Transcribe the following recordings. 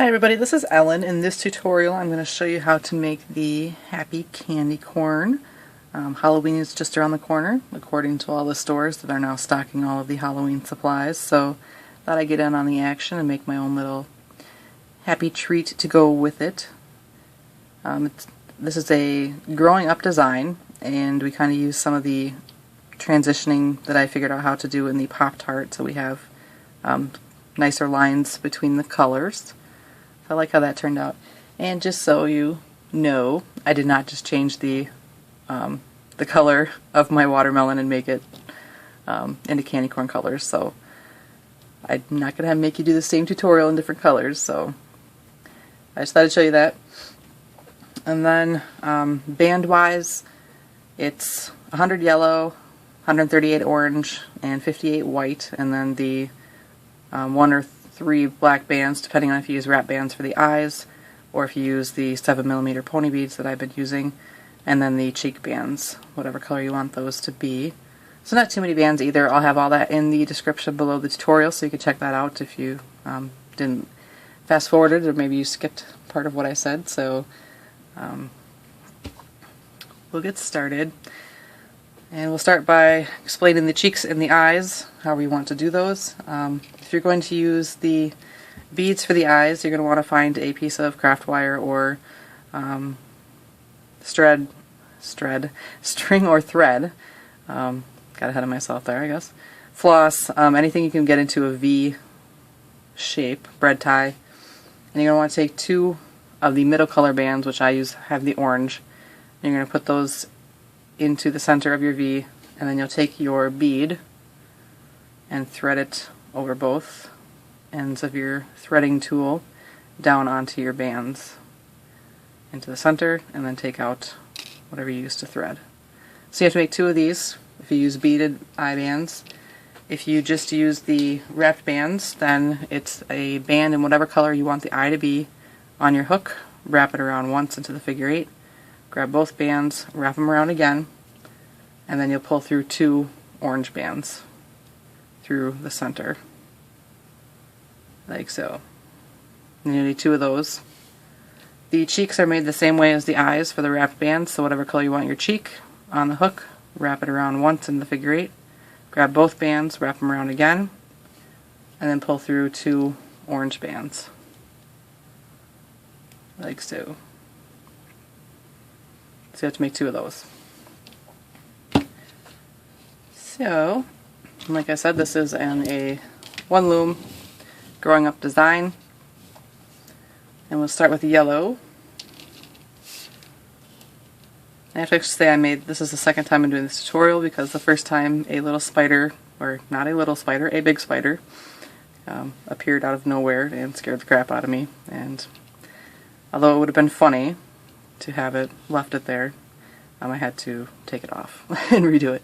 Hi everybody, this is Ellen. In this tutorial I'm going to show you how to make the happy candy corn. Halloween is just around the corner, according to all the stores that are now stocking all of the Halloween supplies, so thought I'd get in on the action and make my own little happy treat to go with it. This is a growing up design, and we kind of use some of the transitioning that I figured out how to do in the Pop-Tart, so we have nicer lines between the colors. I like how that turned out. And just so you know, I did not just change the color of my watermelon and make it into candy corn colors, so I'm not going to make you do the same tutorial in different colors, so I just thought I'd show you that. And then band-wise, it's 100 yellow, 138 orange, and 58 white, and then the 1 or 3 black bands, depending on if you use wrap bands for the eyes or if you use the 7mm pony beads that I've been using, and then the cheek bands, whatever color you want those to be. So not too many bands either. I'll have all that in the description below the tutorial, so you can check that out if you didn't fast forward it, or maybe you skipped part of what I said. So we'll get started. And we'll start by explaining the cheeks and the eyes, how we want to do those. If you're going to use the beads for the eyes, you're going to want to find a piece of craft wire or string or thread. Got ahead of myself there, I guess. Floss, anything you can get into a V shape, bread tie. And you're going to want to take 2 of the middle color bands, which I have the orange. And you're going to put those into the center of your V, and then you'll take your bead and thread it over both ends of your threading tool down onto your bands into the center, and then take out whatever you use to thread. So you have to make 2 of these if you use beaded eye bands. If you just use the wrapped bands, then it's a band in whatever color you want the eye to be on your hook. Wrap it around once into the figure 8. Grab both bands, wrap them around again, and then you'll pull through 2 orange bands through the center, like so. And you need 2 of those. The cheeks are made the same way as the eyes for the wrapped bands, so whatever color you want your cheek on the hook, wrap it around once in the figure 8, grab both bands, wrap them around again, and then pull through 2 orange bands, like so. So you have to make 2 of those. So, like I said, this is a 1 loom growing up design. And we'll start with the yellow. I have to say this is the second time I'm doing this tutorial, because the first time a little spider, or not a little spider, a big spider, appeared out of nowhere and scared the crap out of me. And although it would have been funny to have it left there, I had to take it off and redo it.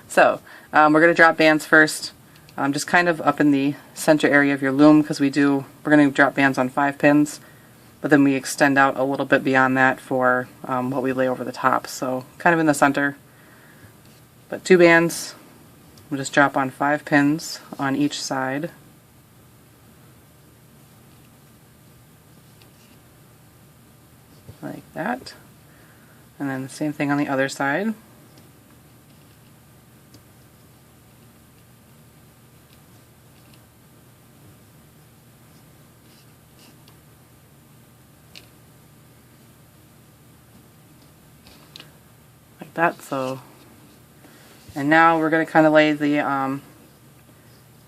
So we're going to drop bands first, just kind of up in the center area of your loom, because we're going to drop bands on 5 pins, but then we extend out a little bit beyond that for what we lay over the top. So kind of in the center, but 2 bands. We'll just drop on 5 pins on each side. Like that. And then the same thing on the other side. Like that. So, and now we're going to kind of lay the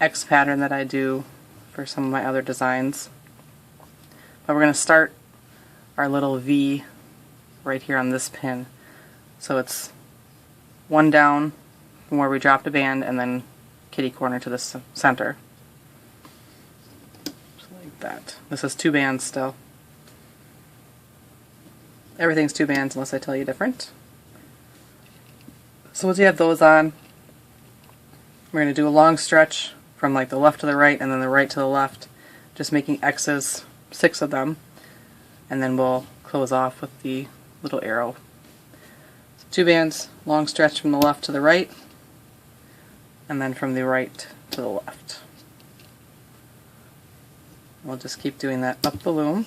X pattern that I do for some of my other designs. But we're going to start our little V right here on this pin. So it's 1 down from where we dropped a band, and then kitty corner to the center. Just like that. This is 2 bands still. Everything's 2 bands unless I tell you different. So once you have those on, we're going to do a long stretch from like the left to the right and then the right to the left, just making X's, 6 of them, and then we'll close off with the little arrow. So 2 bands, long stretch from the left to the right, and then from the right to the left. We'll just keep doing that up the loom.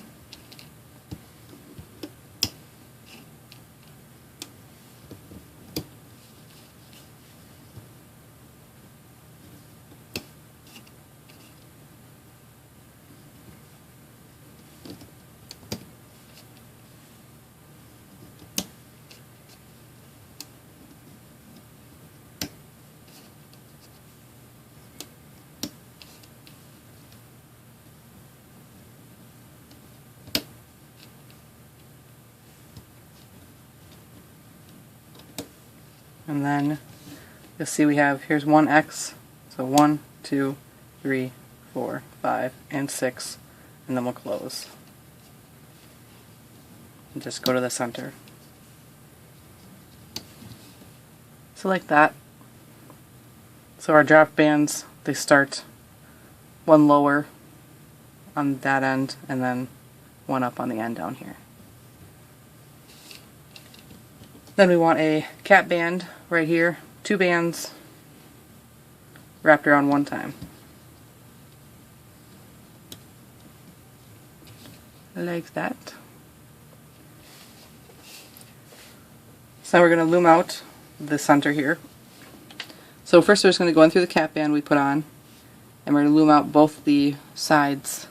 And then you'll see we have, here's one X, so 1, 2, 3, 4, 5, and 6, and then we'll close. And just go to the center. So like that. So our drop bands, they start one lower on that end, and then one up on the end down here. Then we want a cap band right here, 2 bands wrapped around one time. Like that. So now we're going to loom out the center here. So first we're just going to go in through the cap band we put on, and we're going to loom out both the sides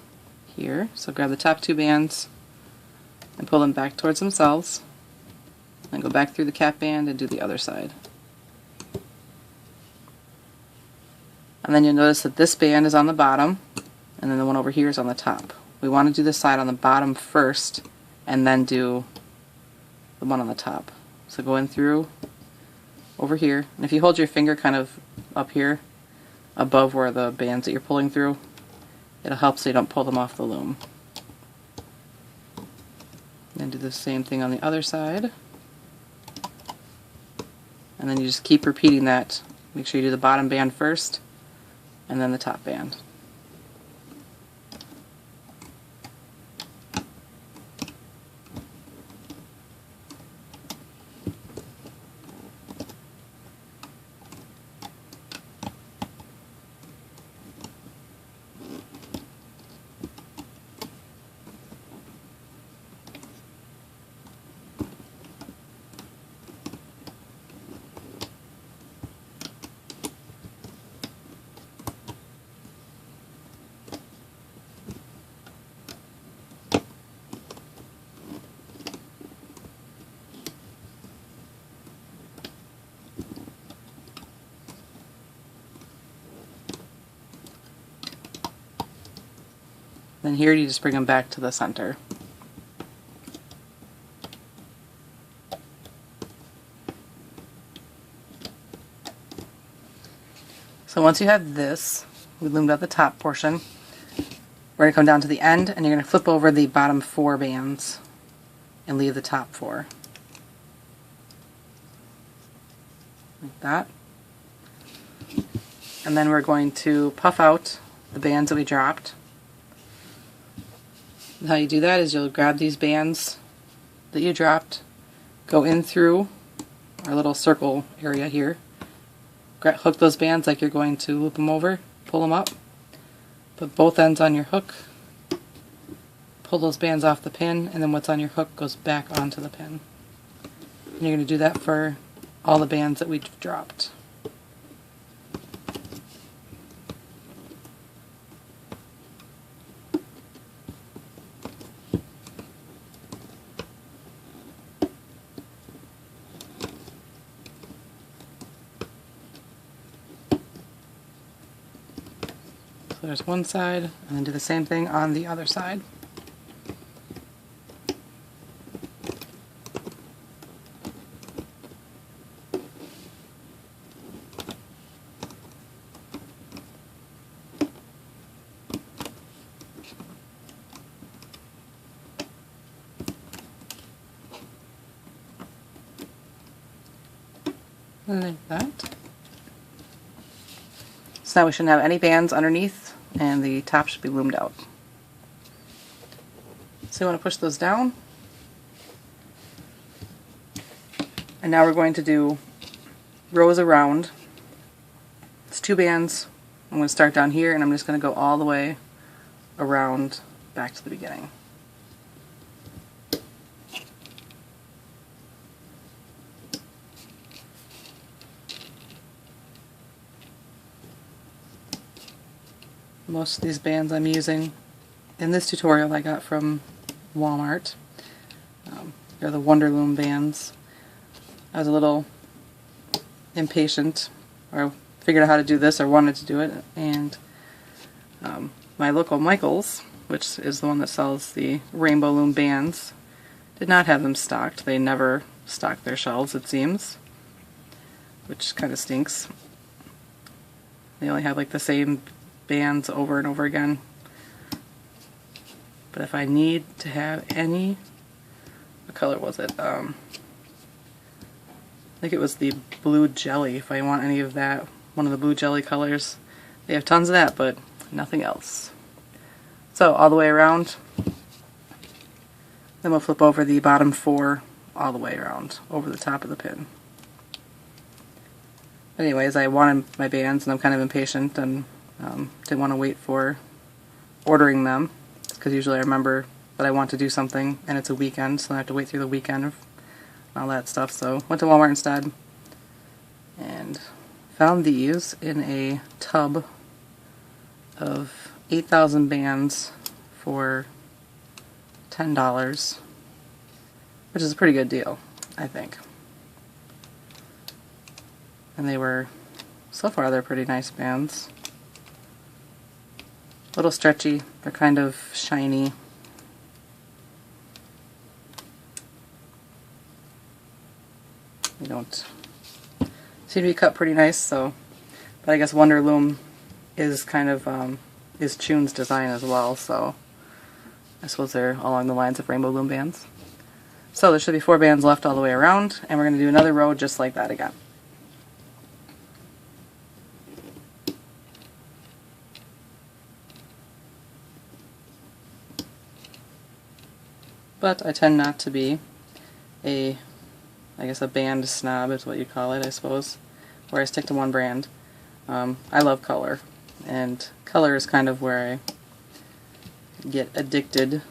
here. So grab the top 2 bands and pull them back towards themselves. And go back through the cap band and do the other side. And then you'll notice that this band is on the bottom, and then the one over here is on the top. We want to do this side on the bottom first, and then do the one on the top. So go in through over here, and if you hold your finger kind of up here, above where the bands that you're pulling through, it'll help so you don't pull them off the loom. Then do the same thing on the other side. And then you just keep repeating that. Make sure you do the bottom band first, and then the top band. Then here you just bring them back to the center. So once you have this, we loomed out the top portion, we're going to come down to the end, and you're going to flip over the bottom 4 bands and leave the top 4. Like that. And then we're going to puff out the bands that we dropped. And how you do that is you'll grab these bands that you dropped, go in through our little circle area here, hook those bands like you're going to loop them over, pull them up, put both ends on your hook, pull those bands off the pin, and then what's on your hook goes back onto the pin. And you're going to do that for all the bands that we dropped. So there's one side, and then do the same thing on the other side. Like that. So now we shouldn't have any bands underneath, and the top should be loomed out. So you want to push those down. And now we're going to do rows around. It's 2 bands. I'm going to start down here, and I'm just going to go all the way around back to the beginning. Most of these bands I'm using in this tutorial I got from Walmart. They're the Loom bands. I was a little impatient, or figured out how to do this or wanted to do it, and my local Michaels, which is the one that sells the Rainbow Loom bands, did not have them stocked. They never stock their shelves, it seems, which kind of stinks. They only have like the same bands over and over again. But if I need to have any, what color was it? I think it was the blue jelly. If I want any of that, one of the blue jelly colors, they have tons of that, but nothing else. So all the way around, then we'll flip over the bottom 4 all the way around over the top of the pin. Anyways, I wanted my bands and I'm kind of impatient and didn't want to wait for ordering them, because usually I remember that I want to do something and it's a weekend, so I have to wait through the weekend and all that stuff. So went to Walmart instead and found these in a tub of 8,000 bands for $10, which is a pretty good deal, I think. And they were, so far they're pretty nice bands. A little stretchy, they're kind of shiny. They don't seem to be cut pretty nice, so, but I guess Loom is kind of, is Chune's design as well, so I suppose they're along the lines of Rainbow Loom bands. So there should be 4 bands left all the way around, and we're going to do another row just like that again. But I tend not to be I guess a band snob is what you call it, I suppose, where I stick to one brand. I love color, and color is kind of where I get addicted.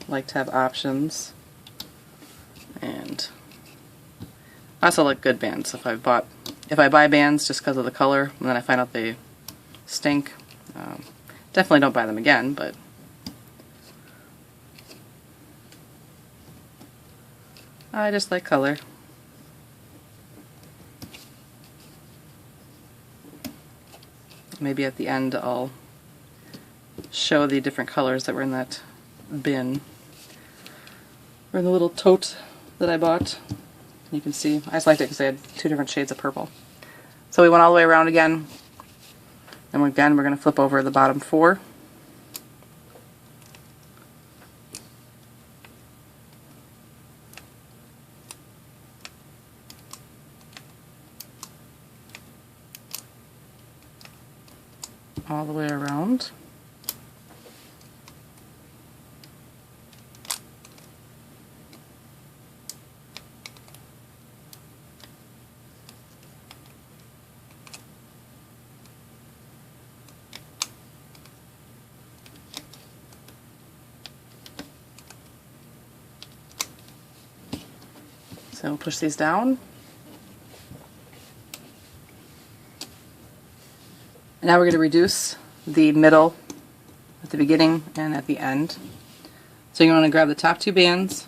I like to have options, and I also like good bands. If I buy bands just because of the color and then I find out they stink, definitely don't buy them again, but I just like color. Maybe at the end I'll show the different colors that were in that bin, or in the little tote that I bought. You can see, I just liked it because they had 2 different shades of purple. So we went all the way around again, and again we're going to flip over the bottom 4. All the way around. So we'll push these down. And now we're going to reduce the middle at the beginning and at the end. So you want to grab the top 2 bands,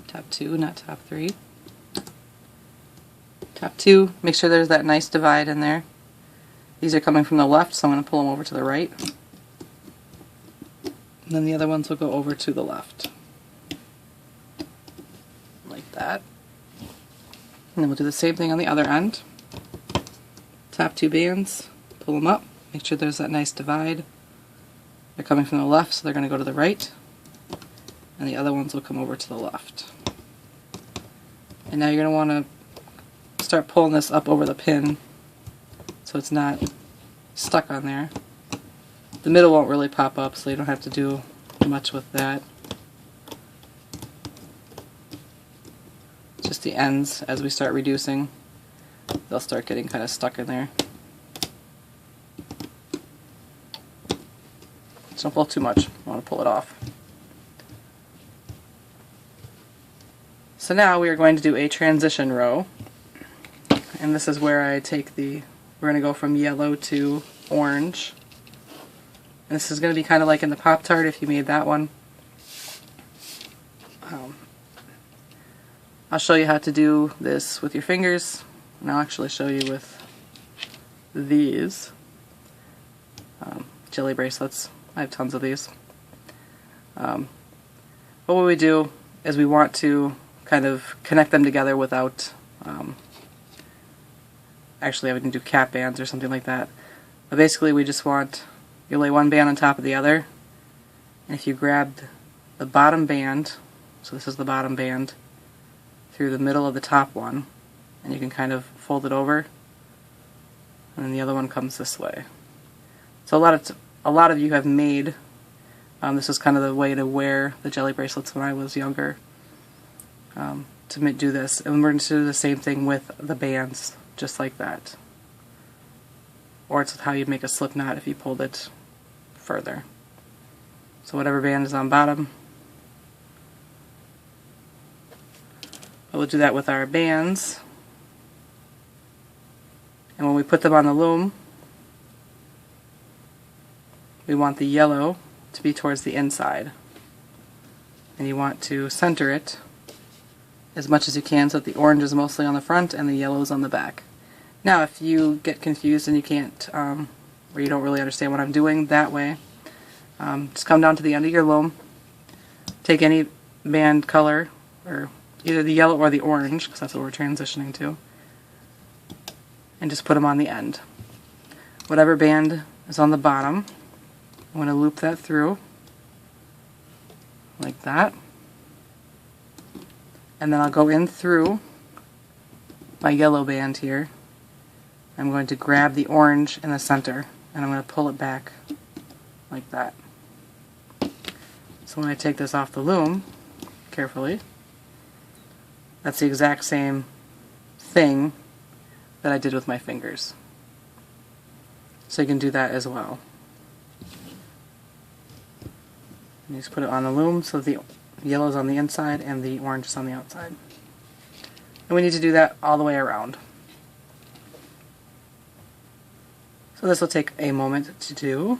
top 2, not top 3. Top 2, make sure there's that nice divide in there. These are coming from the left, so I'm going to pull them over to the right. And then the other ones will go over to the left. Like that. And then we'll do the same thing on the other end. Top 2 bands, pull them up, make sure there's that nice divide. They're coming from the left, so they're going to go to the right, and the other ones will come over to the left. And now you're going to want to start pulling this up over the pin so it's not stuck on there. The middle won't really pop up, so you don't have to do much with that. Just the ends, as we start reducing, they'll start getting kind of stuck in there. So don't pull too much. I want to pull it off. So now we are going to do a transition row. And this is where I take we're going to go from yellow to orange. And this is going to be kind of like in the Pop-Tart if you made that one. I'll show you how to do this with your fingers, and I'll actually show you with these jelly bracelets. I have tons of these. But what we do is we want to kind of connect them together without actually having to do cap bands or something like that. But basically we just want, you lay one band on top of the other, and if you grabbed the bottom band, so this is the bottom band, through the middle of the top one, and you can kind of fold it over, and then the other one comes this way. So a lot of you have made, this is kind of the way to wear the jelly bracelets when I was younger, to do this. And we're going to do the same thing with the bands, just like that. Or it's how you'd make a slip knot if you pulled it further. So whatever band is on bottom, we'll do that with our bands. And when we put them on the loom, we want the yellow to be towards the inside. And you want to center it as much as you can so that the orange is mostly on the front and the yellow is on the back. Now if you get confused and you can't, or you don't really understand what I'm doing that way, just come down to the end of your loom, take any band color, or either the yellow or the orange, because that's what we're transitioning to, and just put them on the end. Whatever band is on the bottom, I'm going to loop that through, like that, and then I'll go in through my yellow band here. I'm going to grab the orange in the center, and I'm going to pull it back like that. So when I take this off the loom, carefully, that's the exact same thing that I did with my fingers. So you can do that as well. And you just put it on the loom so the yellow is on the inside and the orange is on the outside. And we need to do that all the way around. So this will take a moment to do.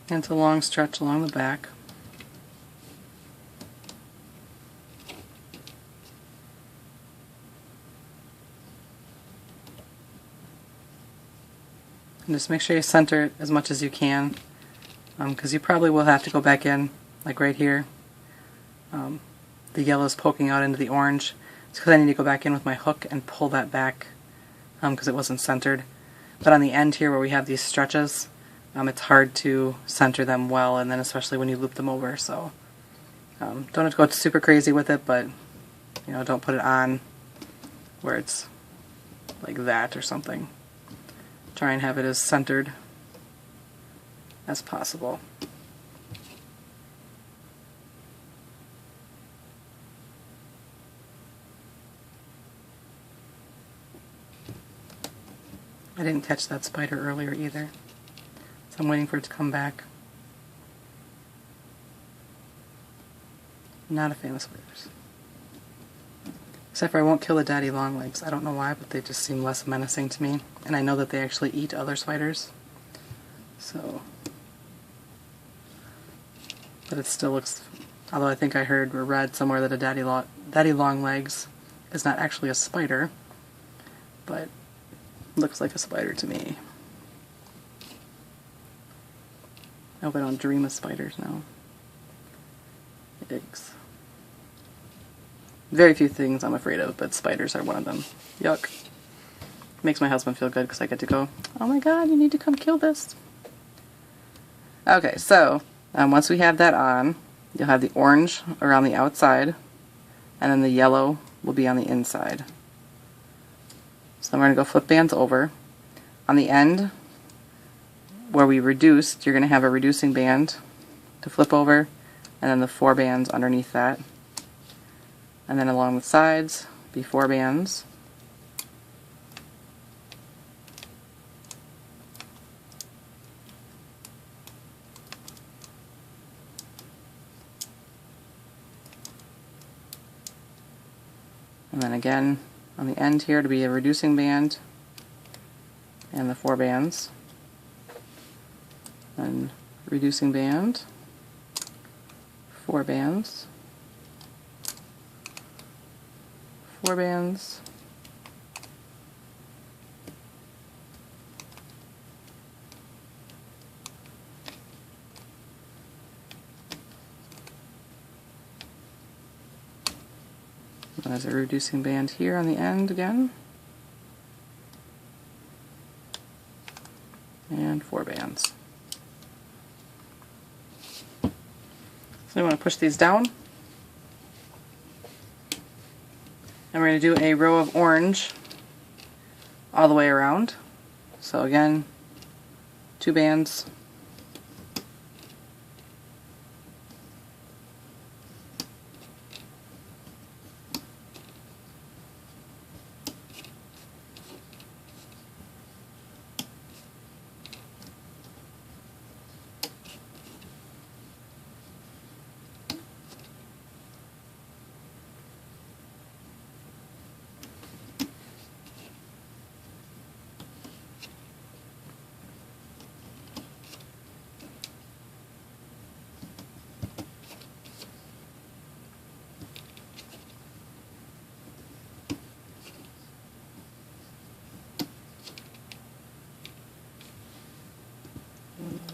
And it's a long stretch along the back. And just make sure you center it as much as you can, because you probably will have to go back in, like right here. The yellow is poking out into the orange. It's because I need to go back in with my hook and pull that back, because it wasn't centered. But on the end here where we have these stretches, it's hard to center them well, and then especially when you loop them over. So don't have to go super crazy with it, but don't put it on where it's like that or something. Try and have it as centered as possible. I didn't catch that spider earlier either, so I'm waiting for it to come back. Not a fan of spiders. Except for I won't kill the daddy longlegs. I don't know why, but they just seem less menacing to me. And I know that they actually eat other spiders. So, but it still looks, although I think I heard or read somewhere that a daddy longlegs is not actually a spider, but looks like a spider to me. I hope I don't dream of spiders now. Yikes. Very few things I'm afraid of, but spiders are one of them. Yuck. Makes my husband feel good because I get to go, oh my god, you need to come kill this. Okay, so once we have that on, you'll have the orange around the outside, and then the yellow will be on the inside. So we're going to go flip bands over. On the end, where we reduced, you're going to have a reducing band to flip over, and then the 4 bands underneath that. And then along the sides, be 4 bands. And then again, on the end here to be a reducing band and the 4 bands. And reducing band, 4 bands, 4 bands, and there's a reducing band here on the end again, and 4 bands. So I'm going to push these down, and we're going to do a row of orange all the way around. So again, 2 bands,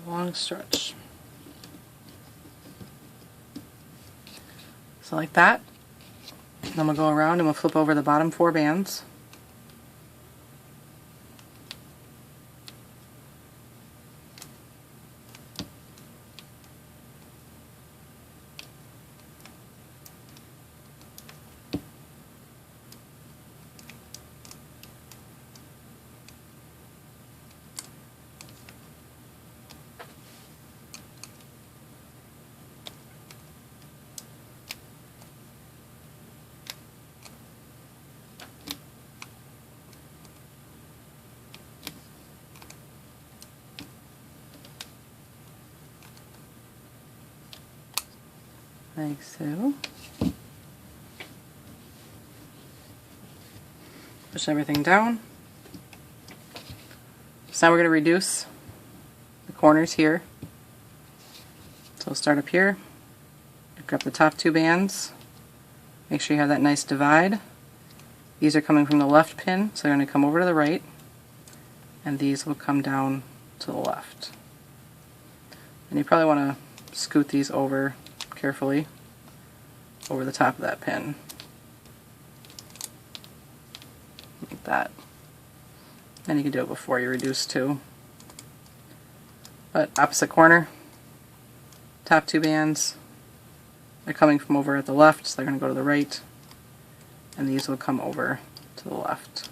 long stretch. So like that. Then we'll go around and we'll flip over the bottom 4 bands. Like so. Push everything down. So now we're going to reduce the corners here. So we'll start up here, grab the top 2 bands, make sure you have that nice divide. These are coming from the left pin, so they're going to come over to the right, and these will come down to the left. And you probably want to scoot these over carefully over the top of that pin. Like that. And you can do it before you reduce too. But opposite corner, top 2 bands, they're coming from over at the left, so they're going to go to the right, and these will come over to the left.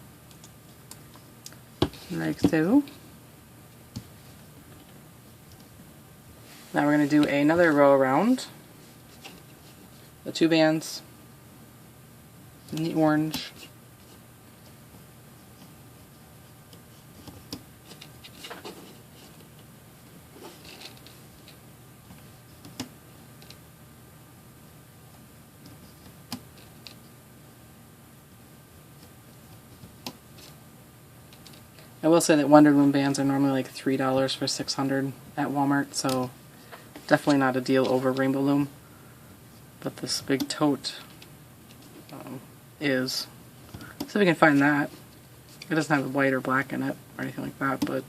Like so. Now we're going to do another row around the 2 bands in the orange. I will say that Wonder Loom bands are normally like $3 for 600 at Walmart, so definitely not a deal over Rainbow Loom. But this big tote is. See if we can find that. It doesn't have white or black in it or anything like that, but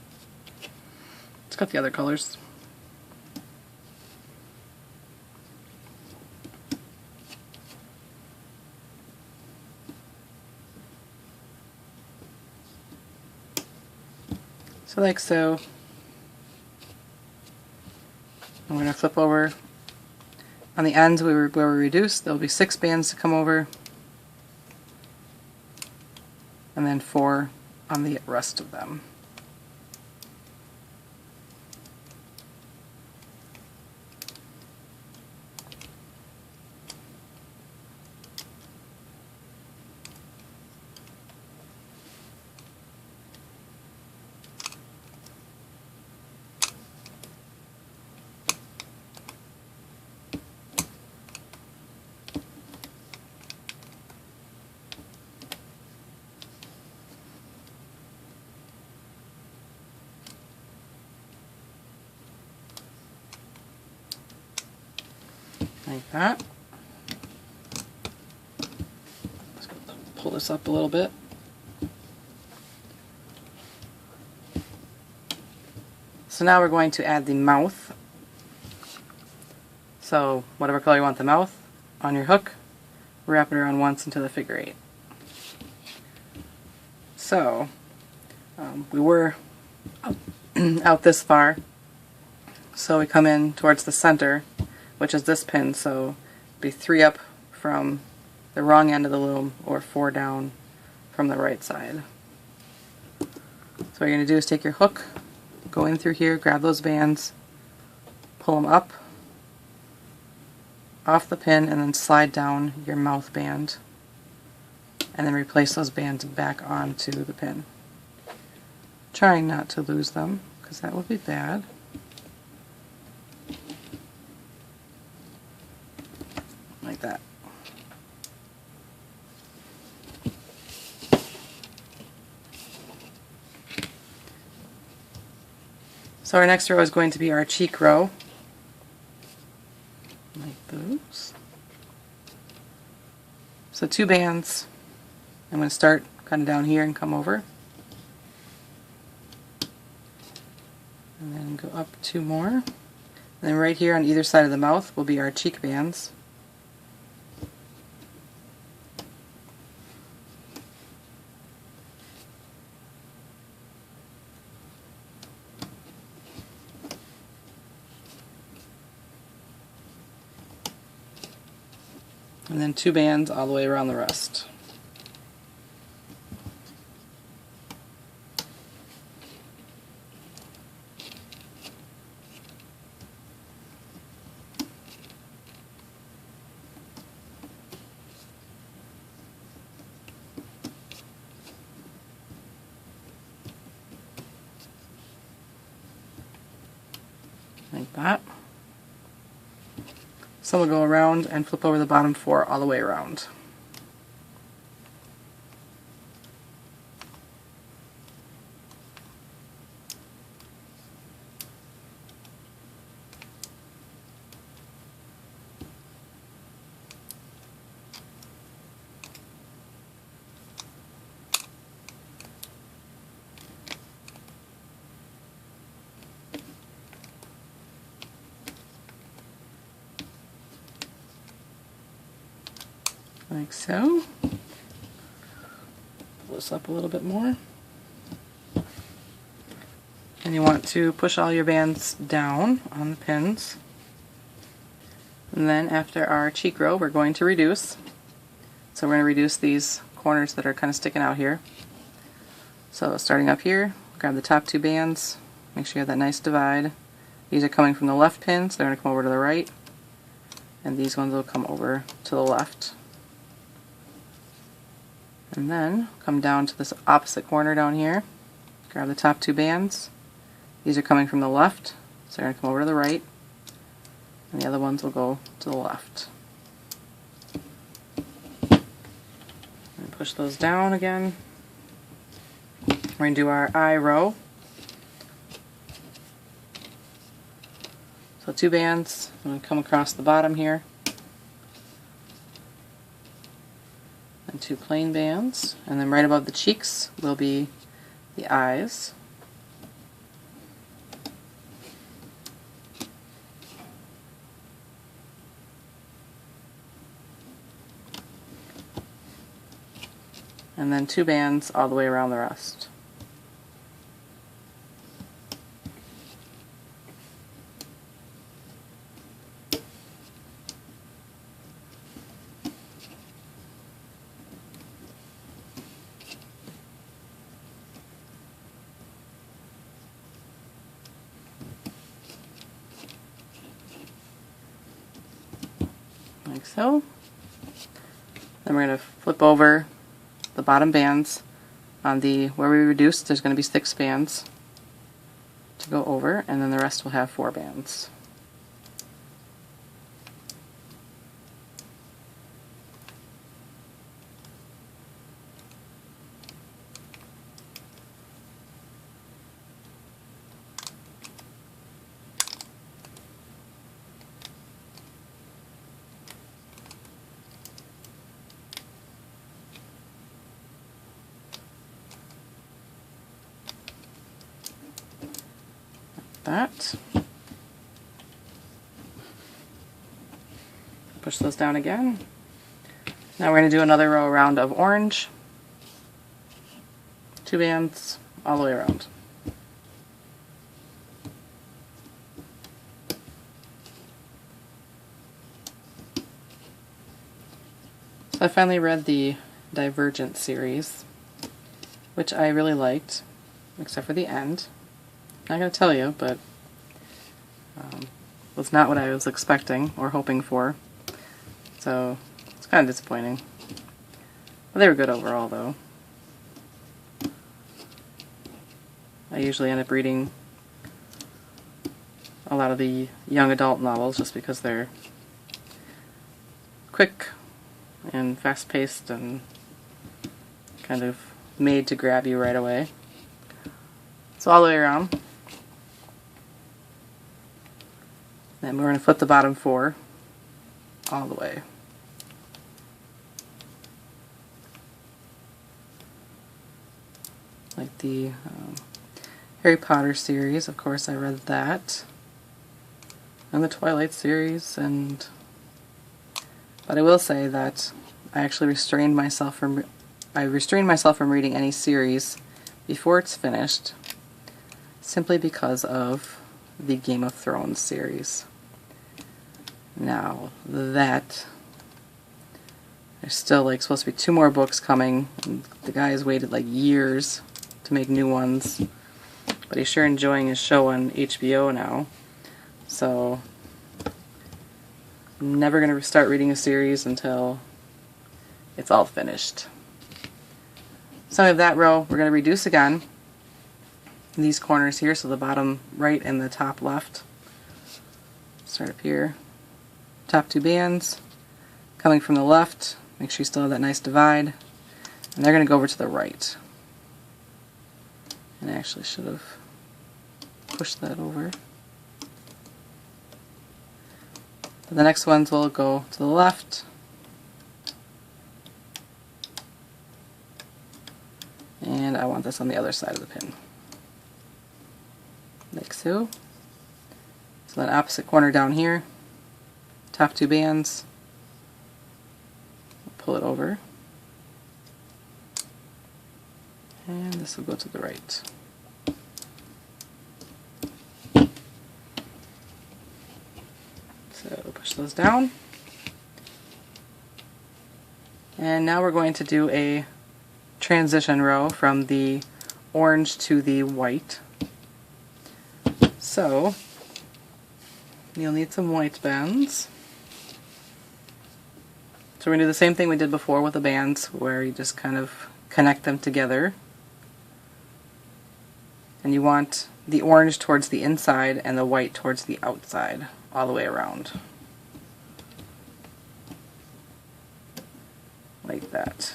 it's got the other colors. So like so. I'm going to flip over. On the ends where we reduced, there will be 6 bands to come over, and then 4 on the rest of them. Like that. Let's pull this up a little bit. So now we're going to add the mouth. So whatever color you want the mouth, on your hook, wrap it around once into the figure 8. So we were out this far, so we come in towards the center, which is this pin, so be 3 up from the wrong end of the loom or 4 down from the right side. So what you're going to do is take your hook, go in through here, grab those bands, pull them up off the pin, and then slide down your mouth band, and then replace those bands back onto the pin. Trying not to lose them, because that would be bad. Like that. So our next row is going to be our cheek row. Like those. So 2 bands. I'm going to start kind of down here and come over. And then go up 2 more. And then right here on either side of the mouth will be our cheek bands. And then 2 bands all the way around the rest. Like that. So we'll go around and flip over the bottom 4 all the way around. Like so. Pull this up a little bit more. And you want to push all your bands down on the pins. And then after our cheek row, we're going to reduce. So we're going to reduce these corners that are kind of sticking out here. So starting up here, grab the top 2 bands, make sure you have that nice divide. These are coming from the left pin, so they're going to come over to the right. And these ones will come over to the left. And then come down to this opposite corner down here, grab the top 2 bands. These are coming from the left, so they're going to come over to the right, and the other ones will go to the left. And push those down again. We're going to do our eye row. So 2 bands, I'm going to come across the bottom here. And 2 plain bands, and then right above the cheeks will be the eyes. And then 2 bands all the way around the rest. like so. Then we're going to flip over the bottom bands. On the where we reduced, there's going to be 6 bands to go over, and then the rest will have 4 bands. That. Push those down again. Now we're going to do another row round of orange. 2 bands all the way around. So I finally read the Divergent series, which I really liked, except for the end. Not going to tell you, but was not what I was expecting or hoping for. So it's kind of disappointing. But they were good overall, though. I usually end up reading a lot of the young adult novels just because they're quick and fast-paced and kind of made to grab you right away. So all the way around. Then we're going to flip the bottom 4 all the way. Like the Harry Potter series, of course I read that. And the Twilight series, but I will say that I actually restrained myself from reading any series before it's finished, simply because of the Game of Thrones series. Now that there's still like supposed to be 2 more books coming, and the guy has waited like years to make new ones, but he's sure enjoying his show on HBO now. So I'm never going to start reading a series until it's all finished. So we have that row. We're going to reduce again these corners here, so the bottom right and the top left. Start up here. Top 2 bands. Coming from the left, make sure you still have that nice divide. And they're going to go over to the right. And I actually should have pushed that over. The next ones will go to the left. And I want this on the other side of the pin. Like so. So that opposite corner down here, top 2 bands, pull it over, and this will go to the right. So push those down, and now we're going to do a transition row from the orange to the white. So you'll need some white bands. So we're going to do the same thing we did before with the bands, where you just kind of connect them together. And you want the orange towards the inside and the white towards the outside, all the way around. Like that.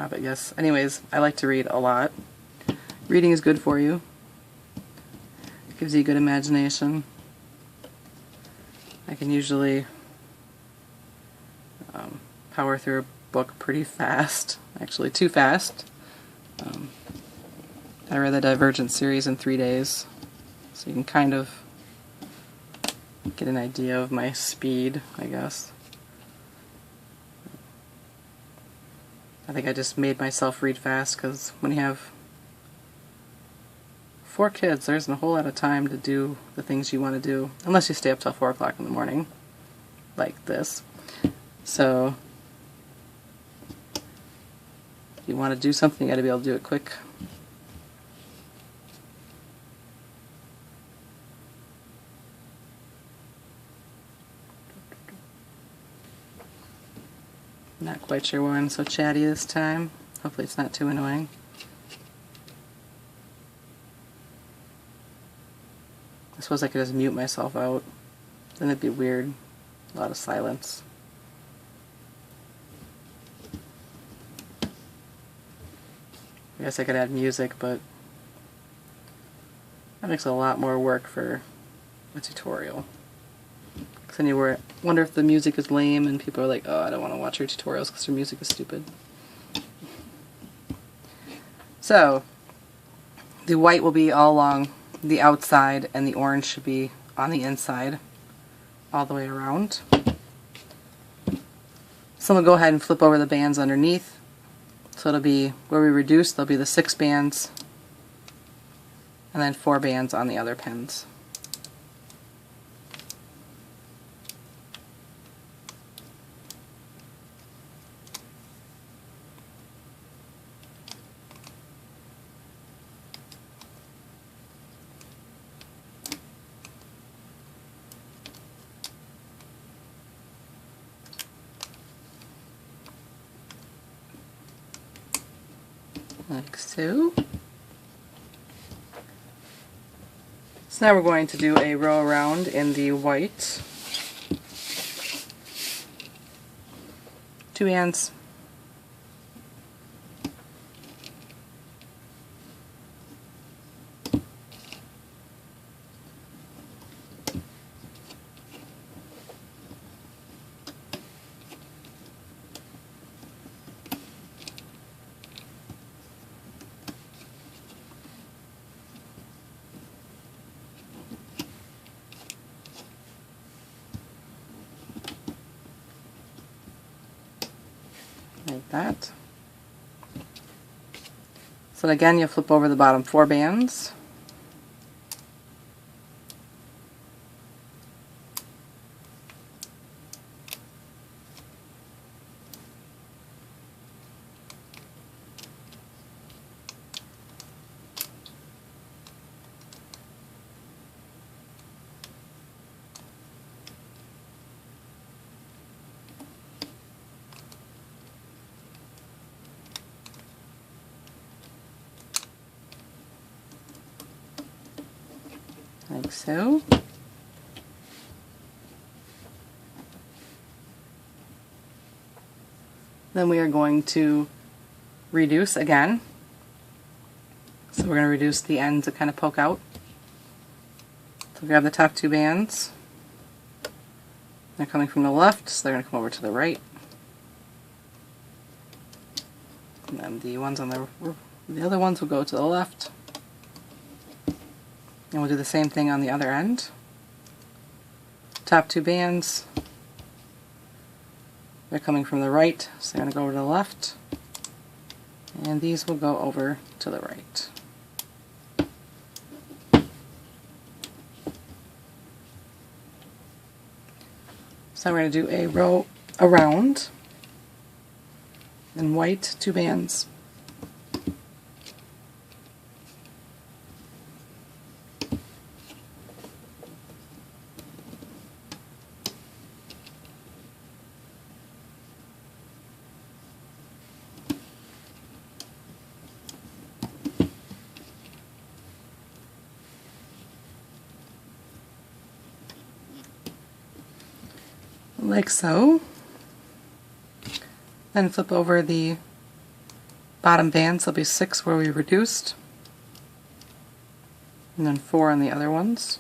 But yes, anyways, I like to read a lot. Reading is good for you. It gives you a good imagination. I can usually power through a book pretty fast, actually too fast. I read the Divergent series in 3 days, so you can kind of get an idea of my speed, I guess. I think I just made myself read fast because when you have 4 kids, there isn't a whole lot of time to do the things you want to do, unless you stay up till 4 o'clock in the morning, like this. So you want to do something, you got to be able to do it quick. Not quite sure why I'm so chatty this time. Hopefully it's not too annoying. I suppose I could just mute myself out. Then it'd be weird. A lot of silence. I guess I could add music, but that makes a lot more work for a tutorial. Because then you wonder if the music is lame and people are like, oh, I don't want to watch your tutorials because your music is stupid. So, the white will be all along the outside and the orange should be on the inside all the way around. So we'll go ahead and flip over the bands underneath. So it'll be, where we reduce, there'll be the 6 bands and then 4 bands on the other pins. Like so. So now we're going to do a row around in the white. 2 bands. Like that. So again, you'll flip over the bottom 4 bands. Like so. Then we are going to reduce again. So we're going to reduce the ends that kind of poke out. So grab the top 2 bands. They're coming from the left, so they're going to come over to the right. And then the ones on the other ones will go to the left. And we'll do the same thing on the other end. Top 2 bands, they're coming from the right, so they're going to go over to the left. And these will go over to the right. So we're going to do a row around in white, 2 bands. Like so. Then flip over the bottom bands. There'll be 6 where we reduced, and then 4 on the other ones.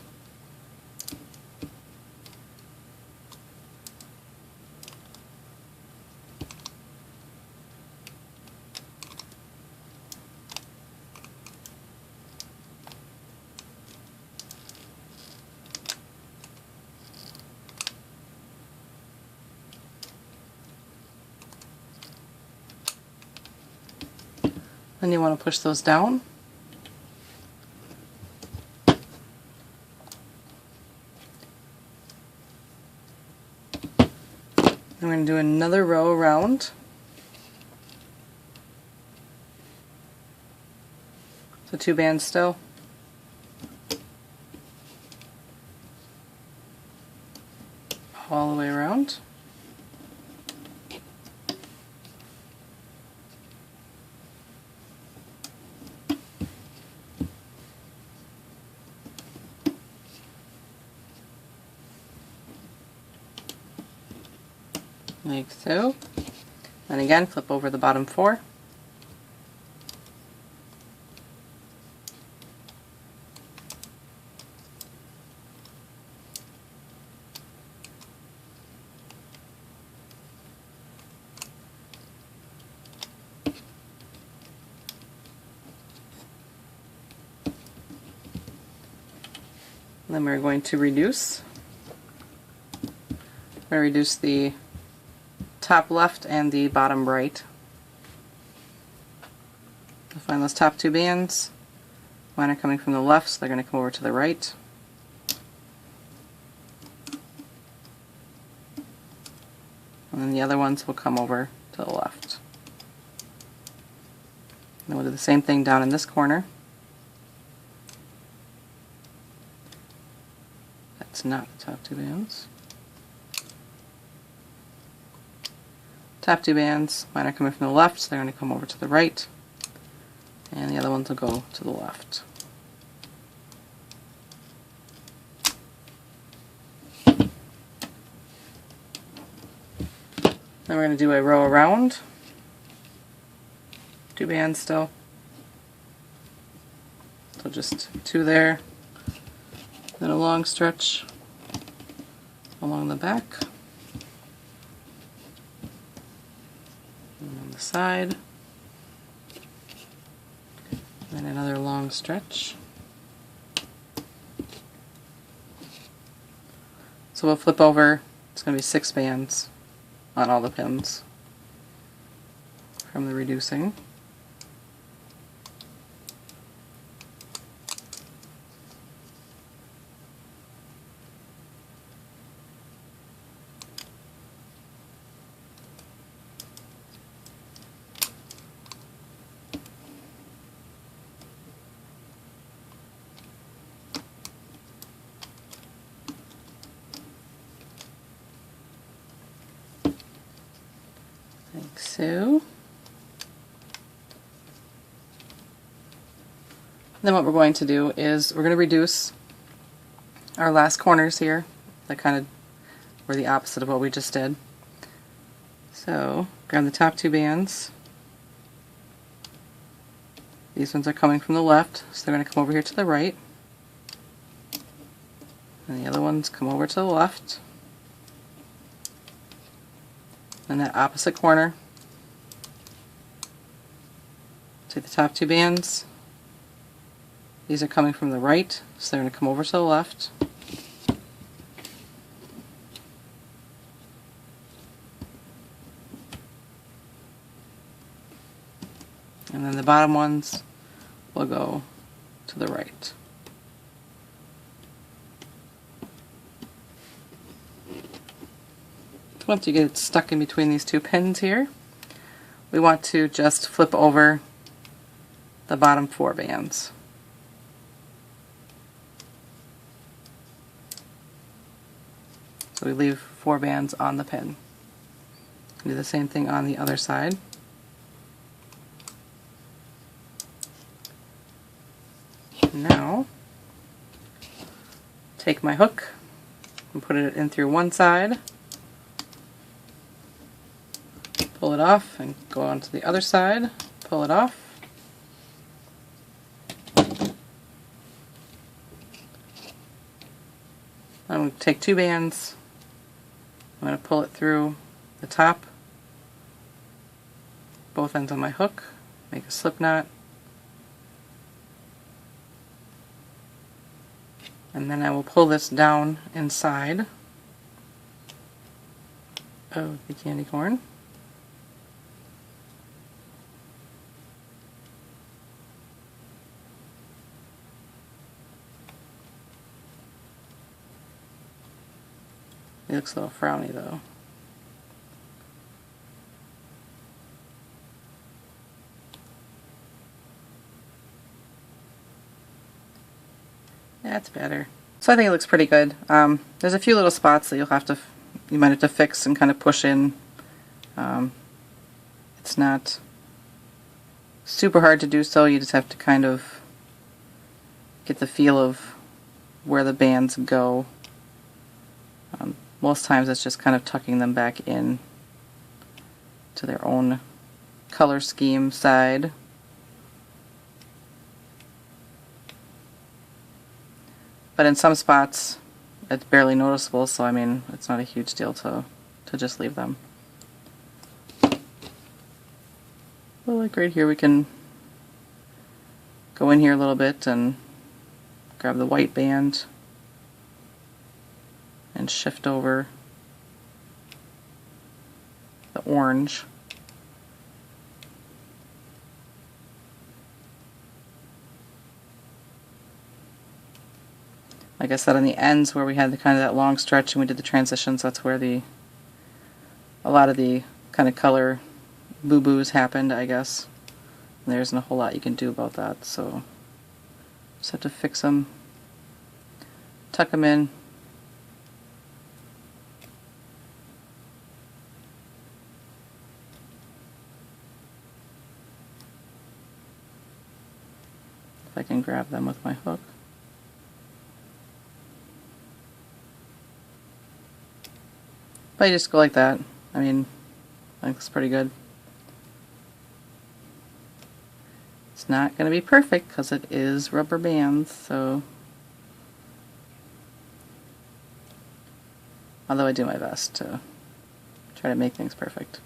Then you want to push those down. Then we're going to do another row around. So 2 bands still. All the way around. Like so. And again, flip over the bottom 4. Then we're going to reduce. We're going to reduce the top left and the bottom right. So find those top 2 bands. Mine are coming from the left, so they're going to come over to the right. And then the other ones will come over to the left. Then we'll do the same thing down in this corner. That's not the top 2 bands. Top 2 bands, mine are coming from the left, so they're going to come over to the right. And the other ones will go to the left. Then we're going to do a row around. 2 bands still. So just 2 there. Then a long stretch along the back. And on the side. Then another long stretch. So we'll flip over. It's going to be 6 bands on all the pins from the reducing. Like so. Then what we're going to do is we're going to reduce our last corners here that kind of were the opposite of what we just did. So grab the top 2 bands. These ones are coming from the left, so they're going to come over here to the right. And the other ones come over to the left. And that opposite corner, take the top 2 bands. These are coming from the right, so they're going to come over to the left. And then the bottom ones will go to the right. Once you get it stuck in between these 2 pins here, we want to just flip over the bottom 4 bands. So we leave 4 bands on the pin. Do the same thing on the other side. Now, take my hook and put it in through one side. Pull it off and go on to the other side, pull it off. I'm going to take 2 bands, I'm going to pull it through the top, both ends on my hook, make a slip knot, and then I will pull this down inside of the candy corn. It looks a little frowny though. That's better. So I think it looks pretty good. There's a few little spots that you might have to fix and kind of push in. It's not super hard to do so. You just have to kind of get the feel of where the bands go. Most times it's just kind of tucking them back in to their own color scheme side. But in some spots it's barely noticeable, so I mean it's not a huge deal to just leave them. Well, like right here we can go in here a little bit and grab the white band and shift over the orange. Like I said, on the ends where we had the kind of that long stretch and we did the transitions, that's where a lot of the kind of color boo-boos happened, I guess. And there isn't a whole lot you can do about that, so just have to fix them, tuck them in. If I can grab them with my hook. But you just go like that. I mean, I think it's pretty good. It's not going to be perfect because it is rubber bands, so although I do my best to try to make things perfect.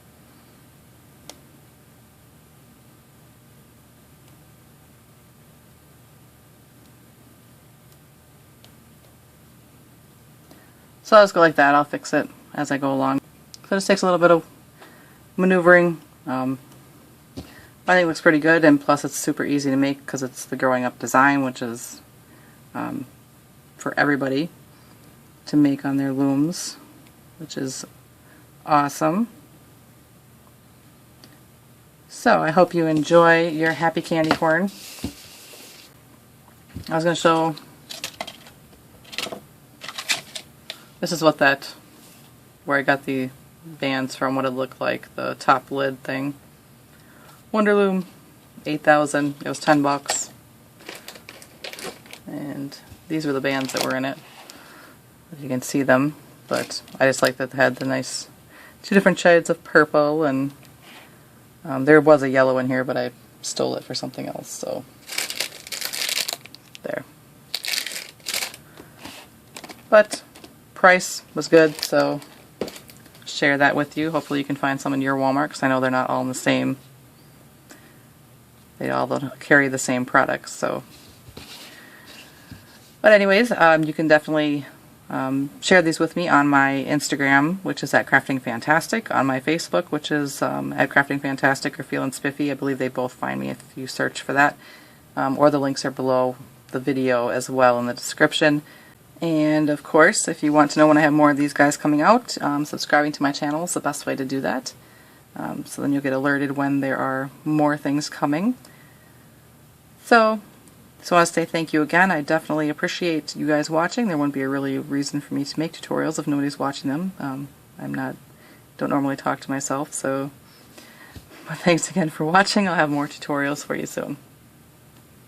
So I'll just go like that. I'll fix it as I go along. So this takes a little bit of maneuvering. I think it looks pretty good, and plus it's super easy to make because it's the growing up design, which is for everybody to make on their looms, which is awesome. So I hope you enjoy your happy candy corn. I was going to show, this is what where I got the bands from, what it looked like, the top lid thing. Wonder Loom, 8,000, it was 10 bucks. And these were the bands that were in it. You can see them, but I just like that they had the nice 2 different shades of purple, and there was a yellow in here, but I stole it for something else, so there. But price was good, so share that with you. Hopefully you can find some in your Walmart, because I know they're not all in the same. They all don't carry the same products, so. But anyways, you can definitely share these with me on my Instagram, which is at Crafting Fantastic, on my Facebook, which is at Crafting Fantastic or feelinspiffy. I believe they both find me if you search for that. Or the links are below the video as well in the description. And of course, if you want to know when I have more of these guys coming out, subscribing to my channel is the best way to do that. So then you'll get alerted when there are more things coming. So I want to say thank you again. I definitely appreciate you guys watching. There wouldn't be a really reason for me to make tutorials if nobody's watching them. Don't normally talk to myself, so but thanks again for watching. I'll have more tutorials for you soon.